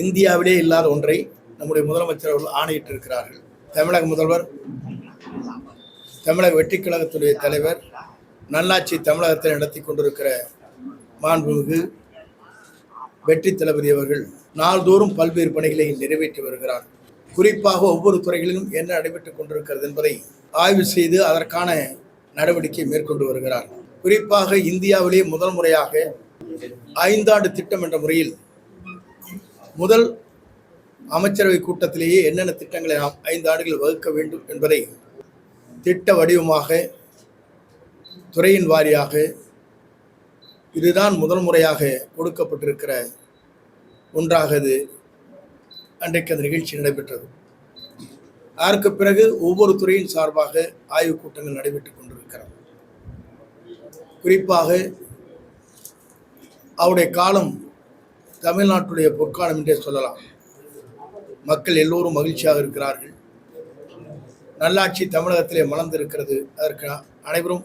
இந்தியாவிலே இல்லாத ஒன்றை நம்முடைய முதலமைச்சர் அவர்கள் ஆணையிட்டிருக்கிறார்கள். தமிழக முதல்வர், தமிழக வெற்றிக் கழகத்துடைய தலைவர், நல்லாட்சி தமிழகத்தை நடத்தி கொண்டிருக்கிற மாண்புமிகு வெற்றி தளபதி அவர்கள் நாள்தோறும் பல்வேறு பணிகளை நிறைவேற்றி வருகிறார். குறிப்பாக ஒவ்வொரு துறைகளிலும் என்ன நடைபெற்றுக் கொண்டிருக்கிறது என்பதை ஆய்வு செய்து அதற்கான நடவடிக்கை மேற்கொண்டு வருகிறார். குறிப்பாக இந்தியாவிலே முதல் முறையாக 5 ஆண்டு திட்டம் என்ற முறையில் முதல் அமைச்சரவை கூட்டத்திலேயே என்னென்ன திட்டங்களை நாம் 5 ஆண்டுகள் வகுக்க வேண்டும் என்பதை திட்ட வடிவமாக துறையின் வாரியாக இதுதான் முதல் முறையாக கொடுக்கப்பட்டிருக்கிற ஒன்றாக இது அன்றைக்கு அந்த நிகழ்ச்சி நடைபெற்றது. அதற்கு பிறகு ஒவ்வொரு துறையின் சார்பாக ஆய்வுக் கூட்டங்கள் நடைபெற்றுக் கொண்டிருக்கிறது. குறிப்பாக அவருடைய காலம் தமிழ்நாட்டுடைய பொற்காலம் என்றே சொல்லலாம். மக்கள் எல்லோரும் மகிழ்ச்சியாக இருக்கிறார்கள். நல்லாட்சி தமிழகத்திலே மலர்ந்திருக்கிறது. அதற்கு அனைவரும்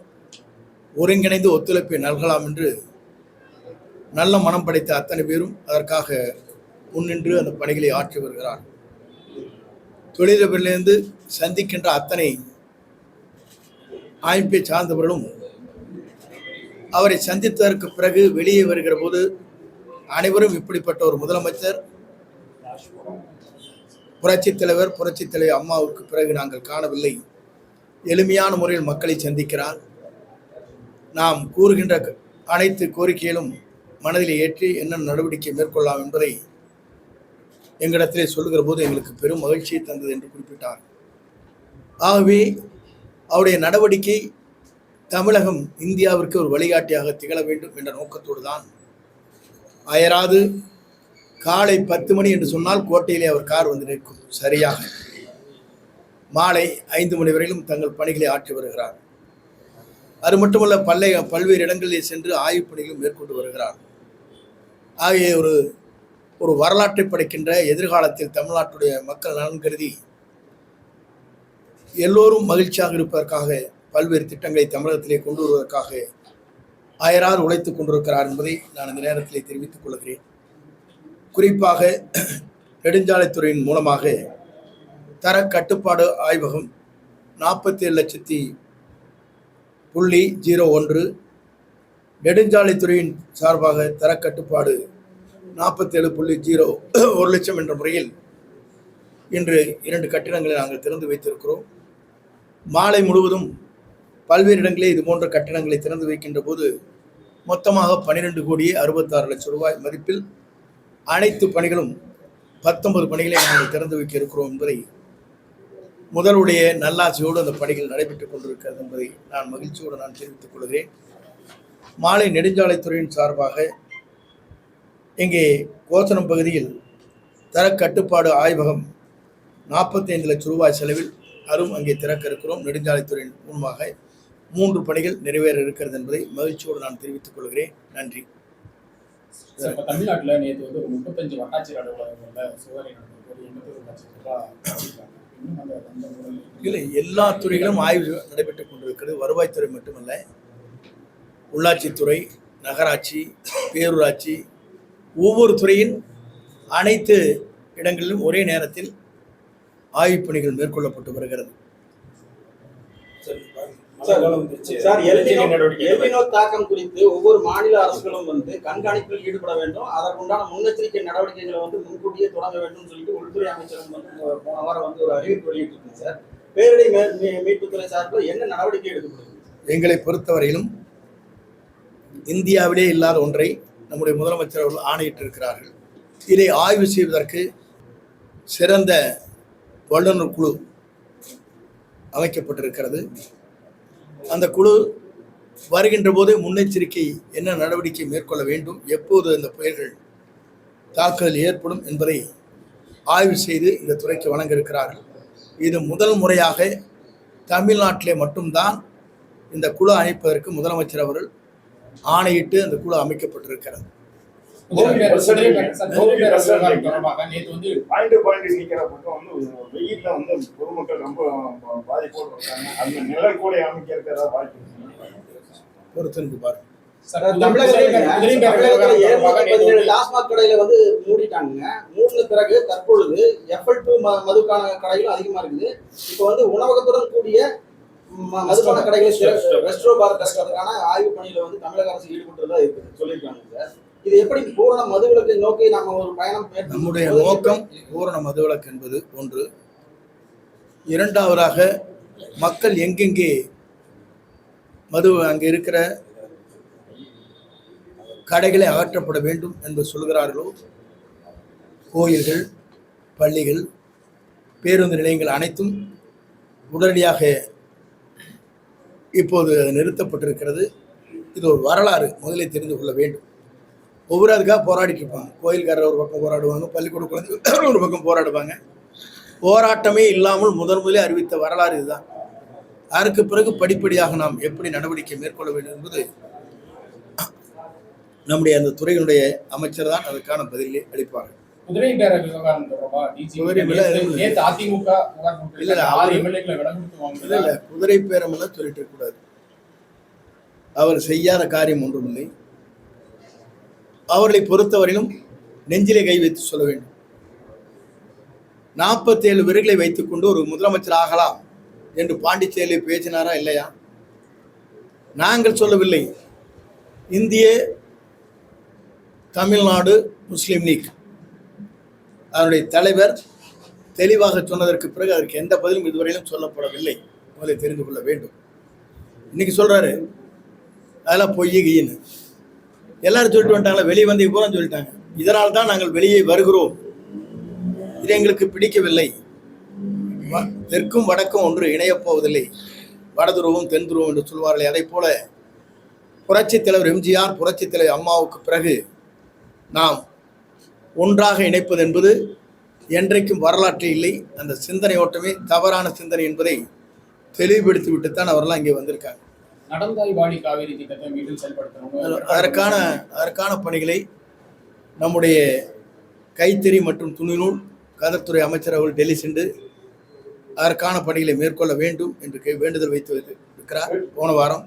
ஒருங்கிணைந்து ஒத்துழைப்பை நல்கலாம் என்று நல்ல மனம் படைத்த அத்தனை பேரும் அதற்காக முன்னின்று அந்த பணிகளை ஆற்றி வருகிறார். தொழிலதிபரிலிருந்து சந்திக்கின்ற அத்தனை அமைப்பை சார்ந்தவர்களும் அவரை சந்தித்ததற்கு பிறகு வெளியே வருகிற போது அனைவரும் இப்படிப்பட்ட ஒரு முதலமைச்சர், புரட்சித் தலைவர் அம்மாவுக்கு பிறகு நாங்கள் காணவில்லை. எளிமையான முறையில் மக்களை சந்திக்கிறார். நாம் கூறுகின்ற அனைத்து கோரிக்கைகளும் மனதில் ஏற்றி என்னென்ன நடவடிக்கை மேற்கொள்ளலாம் என்பதை எங்களிடத்திலே சொல்லுகிற போது எங்களுக்கு பெரும் மகிழ்ச்சியை தந்தது என்று குறிப்பிட்டார். ஆகவே அவருடைய நடவடிக்கை தமிழகம் இந்தியாவிற்கு ஒரு வழிகாட்டியாக திகழ வேண்டும் என்ற நோக்கத்தோடு தான் அயராது காலை 10 மணி என்று சொன்னால் கோட்டையிலே அவர் கார் வந்து நிற்கும். சரியாக மாலை 5 மணி வரையிலும் தங்கள் பணிகளை ஆற்றி வருகிறார். அது மட்டுமல்ல, பல்வேறு இடங்களில் சென்று ஆய்வுப் பணிகளும் மேற்கொண்டு வருகிறார். ஆகிய ஒரு வரலாற்றை படைக்கின்ற எதிர்காலத்தில் தமிழ்நாட்டுடைய மக்கள் நலன் கருதி எல்லோரும் மகிழ்ச்சியாக இருப்பதற்காக பல்வேறு திட்டங்களை தமிழகத்திலே கொண்டு வருவதற்காக அயராது உழைத்துக் கொண்டிருக்கிறார் என்பதை நான் இந்த நேரத்திலே தெரிவித்துக் கொள்கிறேன். குறிப்பாக நெடுஞ்சாலைத்துறையின் மூலமாக தர கட்டுப்பாடு ஆய்வகம் 47,01 நெடுஞ்சாலைத்துறையின் சார்பாக தர கட்டுப்பாடு 47,01 லட்சம் என்ற முறையில் இன்று 2 கட்டிடங்களை நாங்கள் திறந்து வைத்திருக்கிறோம். மாலை முழுவதும் பல்வேறு இடங்களே இது போன்ற கட்டிடங்களை திறந்து வைக்கின்ற போது மொத்தமாக 12,66 லட்சம் ரூபாய் மதிப்பில் அனைத்து பணிகளும் 19 பணிகளை நாங்கள் திறந்து வைக்க இருக்கிறோம் என்பதை முதலுடைய நல்லாட்சியோடு அந்த பணிகள் நடைபெற்றுக் கொண்டிருக்கிறது என்பதை நான் மகிழ்ச்சியோடு நான் தெரிவித்துக் கொள்கிறேன். மாலை நெடுஞ்சாலைத்துறையின் சார்பாக இங்கே கோசனம் பகுதியில் தர கட்டுப்பாடு ஆய்வகம் 45 லட்சம் ரூபாய் செலவில் அதுவும் அங்கே திறக்க இருக்கிறோம். நெடுஞ்சாலைத்துறையின் மூலமாக 3 பணிகள் நிறைவேற இருக்கிறது என்பதை மகிழ்ச்சியோடு நான் தெரிவித்துக் கொள்கிறேன். நன்றி. தமிழ்நாட்டில் நேற்று வந்து ஒரு 35 வட்டாட்சியர் அலுவலகங்களில் சோதனை இல்லை, எல்லா துறைகளும் ஆய்வு நடைபெற்றுக் கொண்டிருக்கிறது. வருவாய்த்துறை மட்டுமல்ல, உள்ளாட்சித்துறை, நகராட்சி, பேரூராட்சி, ஒவ்வொரு துறையின் அனைத்து இடங்களிலும் ஒரே நேரத்தில் ஆய்வுப் பணிகள் மேற்கொள்ளப்பட்டு வருகிறது. தாக்கம் குறித்து ஒவ்வொரு மாநில அரசுகளும் வந்து கண்காணிப்பில் ஈடுபட வேண்டும், அதற்குண்டான முன்னெச்சரிக்கை நடவடிக்கைகளை வந்து முன்கூட்டியே தொடங்க வேண்டும் சொல்லிட்டு உள்துறை அமைச்சகம் வந்து போன வாரம் வந்து ஒரு அறிவிப்பு வெளியிட்டிருக்கு சார். பேரிடர் மீட்புத்துறை சார்பில் என்ன நடவடிக்கை எடுக்கப்படுது? எங்களை பொறுத்தவரையிலும் இந்தியாவிலே இல்லாத ஒன்றை நம்முடைய முதலமைச்சர் அவர்கள் ஆணையிட்டிருக்கிறார்கள். இதை ஆய்வு செய்வதற்கு சிறந்த வல்லுநர் குழு அமைக்கப்பட்டிருக்கிறது. அந்த குழு வருகின்ற போது முன்னெச்சரிக்கை என்ன நடவடிக்கை மேற்கொள்ள வேண்டும், எப்போது அந்த புயல்கள் தாக்குதல் ஏற்படும் என்பதை ஆய்வு செய்து இந்த துறைக்கு வழங்க இருக்கிறார்கள். இது முதல் முறையாக தமிழ்நாட்டிலே மட்டும்தான் இந்த குழு அமைப்பதற்கு முதலமைச்சர் அவர்கள் ஆணையிட்டு அந்த குழு அமைக்கப்பட்டிருக்கிறது. பொறுத்திருந்து பாருங்க. தமிழகத்துல 717 டாஸ்மாக் கடையில வந்து மூடிட்டாங்க. மூடின பிறகு தற்பொழுது FL2 மதுக்கான கடைகளும் அதிகமா இருக்குது. இப்போ வந்து உணவகத்துடன் கூடிய மதுபான கடைகள் ரெஸ்டோ பார் திறக்கிறதுக்கான ஆய்வு பணியில வந்து தமிழக அரசு ஈடுபட்டுறதா இருக்குது சொல்லியிருக்காங்க சார். இது எப்படி பூரண மதுவிலக்கை நோக்கி நாம ஒரு பயணம்? நம்முடைய நோக்கம் பூரண மதுவிலக்கு என்பது ஒன்று. இரண்டாவதாக மக்கள் எங்கெங்கே மது அங்கே இருக்கிற கடைகளை அகற்றப்பட வேண்டும் என்று சொல்கிறார்களோ, கோயில்கள், பள்ளிகள், பேருந்து நிலையங்கள் அனைத்தும் உடனடியாக இப்போது நிறுத்தப்பட்டிருக்கிறது. இது ஒரு வரலாறு, முதலில் தெரிந்து கொள்ள வேண்டும். ஒவ்வொரு அதுக்காக போராடிட்டு இருப்பாங்க. கோயில்காரர் ஒரு பக்கம் போராடுவாங்க, பள்ளிக்கூட குழந்தைகள் ஒரு பக்கம் போராடுவாங்க. போராட்டமே இல்லாமல் முதலே அறிவித்த வரலாறு இதுதான். அதற்கு பிறகு படிப்படியாக நாம் எப்படி நடவடிக்கை மேற்கொள்ள வேண்டும் என்பது நம்முடைய அந்த துறையினுடைய அமைச்சர் தான் அதற்கான பதிலை அளிப்பார்கள். குதிரை பேர விவகாரம் தொடர்பா அதிமுக குதிரை பேரம் எல்லாம் சொல்லிட்டு இருக்க கூடாது. அவர் செய்யாத காரியம் ஒன்றுமில்லை. அவர்களை பொறுத்தவரையிலும் நெஞ்சிலே கை வைத்து சொல்ல வேண்டும். 47 விருதுகளை வைத்துக் கொண்டு ஒரு முதலமைச்சர் ஆகலாம் என்று பாண்டிச்சேரியில் பேசினாரா இல்லையா? நாங்கள் சொல்லவில்லை. இந்திய தமிழ்நாடு முஸ்லீம் லீக் அதனுடைய தலைவர் தெளிவாக சொன்னதற்கு பிறகு அதற்கு எந்த பதிலும் இதுவரையிலும் சொல்லப்படவில்லை. முதலில் தெரிந்து கொள்ள வேண்டும். இன்னைக்கு சொல்றாரு அதெல்லாம் பொய் கீன்னு எல்லாரும் சொல்லிட்டு வந்துட்டாங்களா, வெளியே வந்து பூரா சொல்லிட்டாங்க. இதனால் தான் நாங்கள் வெளியே வருகிறோம், இது எங்களுக்கு பிடிக்கவில்லை. தெற்கும் வடக்கும் ஒன்று இணையப் போவதில்லை, வடதுருவம் தென் துருவம் என்று சொல்வார்களே, அதை போல புரட்சித் தலைவர் எம்ஜிஆர், புரட்சித் தலைவர் அம்மாவுக்கு பிறகு நாம் ஒன்றாக இணைப்பது என்பது என்றைக்கும் வரலாற்றில் இல்லை. அந்த சிந்தனை ஓட்டமே தவறான சிந்தனை என்பதை தெளிவுபடுத்தி விட்டுத்தான் அவரெல்லாம் இங்கே வந்திருக்காங்க. நடந்தாய்வாடி காவிரி திட்டத்தை மீண்டும் செயல்படுத்தணும். அதற்கான பணிகளை நம்முடைய கைத்தறி மற்றும் துணிநூல் கதர்த்துறை அமைச்சர் அவர்கள் டெல்லி சென்று அதற்கான பணிகளை மேற்கொள்ள வேண்டும் என்று வேண்டுதல் வைத்து இருக்கிறார். போன வாரம்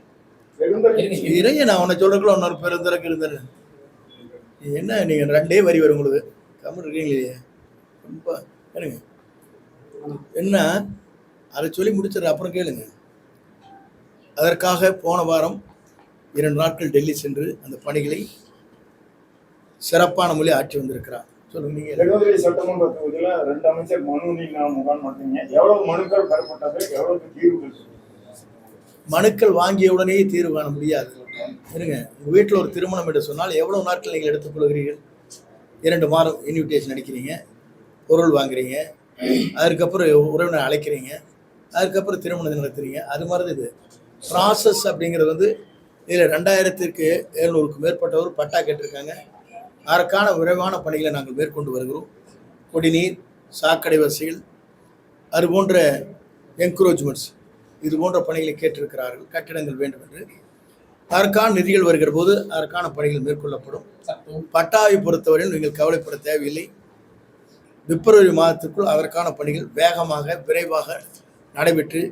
இறைய நான் உன்னை சொல்றதுக்குள்ள இன்னொரு பெருந்தரக்கு இருந்தேன். என்ன நீங்கள் 2 வரி வரும் உங்களுக்கு கம்மி இருக்கீங்களே ரொம்ப கேளுங்க. என்ன அதை சொல்லி முடிச்சிடற அப்புறம் கேளுங்க. அதற்காக போன வாரம் 2 நாட்கள் டெல்லி சென்று அந்த பணிகளை சிறப்பான மொழி ஆற்றி வந்திருக்கிறார். சொல்லுங்க. நீங்க சட்டமன்ற தொகுதியில 2 அமைச்சர் மனு நீங்க முகாம் பண்ணீங்க. எவ்வளவு மனுக்கள் பெறப்பட்டது, எவ்வளவு தீர்வுகள்? மனுக்கள் வாங்கிய உடனே தீர்வு காண முடியாது. இருங்க, உங்கள் வீட்டில் ஒரு திருமணம் என்று சொன்னால் எவ்வளவு நாட்கள் நீங்கள் எடுத்துக்கொள்கிறீர்கள்? 2 மாதம் இன்விடேஷன் அடிக்கிறீங்க, பொருள் வாங்குறீங்க, அதுக்கப்புறம் உறவினர் அழைக்கிறீங்க, அதுக்கப்புறம் திருமணம் நடத்துறீங்க. அது மாதிரி இது ப்ராசஸ் அப்படிங்கிறது வந்து இதில் 2700க்கும் மேற்பட்டவர் பட்டா கேட்டிருக்காங்க. அதற்கான விரைவான பணிகளை நாங்கள் மேற்கொண்டு வருகிறோம். குடிநீர், சாக்கடை வசதிகள், அது போன்ற என்க்ரோச்மெண்ட்ஸ், இது போன்ற பணிகளை கேட்டிருக்கிறார்கள். கட்டிடங்கள் வேண்டும் என்று அதற்கான நிதிகள் வருகிற போது அதற்கான பணிகள் மேற்கொள்ளப்படும். பட்டாவை பொறுத்தவரையில் நீங்கள் கவலைப்பட தேவையில்லை. பிப்ரவரி மாதத்திற்குள் அதற்கான பணிகள் வேகமாக விரைவாக நடைபெற்று